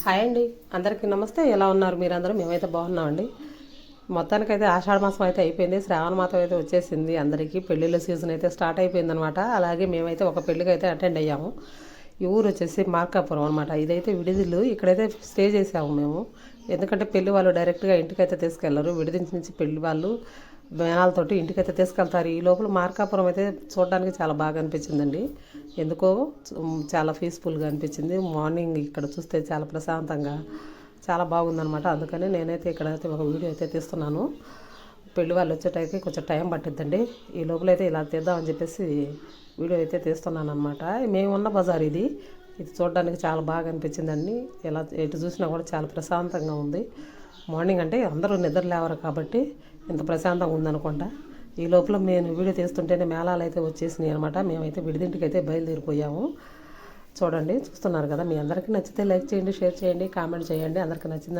Hi అండి, అందరికీ నమస్తే. ఎలా ఉన్నారు మీరందరూ? మేమైతే బాగున్నామండి. మొత్తానికైతే ఆషాఢ మాసం అయితే అయిపోయింది, శ్రావణ మాసం అయితే వచ్చేసింది. అందరికీ పెళ్ళిళ్ళ సీజన్ అయితే స్టార్ట్ అయిపోయింది అనమాట. అలాగే మేమైతే ఒక పెళ్ళికి అయితే అటెండ్ అయ్యాము. ఈ ఊరు వచ్చేసి మార్కాపురం అనమాట. ఇదైతే విడిదిల్లు. ఇక్కడైతే స్టే చేసాము మేము. ఎందుకంటే పెళ్లి వాళ్ళు డైరెక్ట్గా ఇంటికైతే తీసుకెళ్లరు. విడిది నుంచి పెళ్లి వాళ్ళు మేనాలతోటి ఇంటికైతే తీసుకెళ్తారు. ఈ లోపల మార్కాపురం అయితే చూడడానికి చాలా బాగా అనిపించిందండి. ఎందుకో చాలా పీస్ఫుల్గా అనిపించింది. మార్నింగ్ ఇక్కడ చూస్తే చాలా ప్రశాంతంగా చాలా బాగుందనమాట. అందుకని నేనైతే ఇక్కడైతే ఒక వీడియో అయితే తీస్తున్నాను. పెళ్లి వాళ్ళు వచ్చేటైతే కొంచెం టైం పట్టిద్దండి. ఈ లోపలైతే ఇలా తీద్దామని చెప్పేసి వీడియో అయితే తీస్తున్నాను అనమాట. మేమున్న బజార్ ఇది. ఇది చూడడానికి చాలా బాగా అనిపించిందండి. ఇలా ఎటు చూసినా కూడా చాలా ప్రశాంతంగా ఉంది. మార్నింగ్ అంటే అందరూ నిద్ర లేవరు కాబట్టి ఇంత ప్రశాంతంగా ఉందనుకుంటా. ఈ లోపల నేను వీడియో తీస్తుంటేనే మేళాలు అయితే వచ్చేసినాయి అనమాట. మేమైతే విడిదింటికి అయితే బయలుదేరిపోయాము. చూడండి, చూస్తున్నారు కదా. మీ అందరికీ నచ్చితే లైక్ చేయండి, షేర్ చేయండి, కామెంట్ చేయండి. అందరికీ నచ్చిందని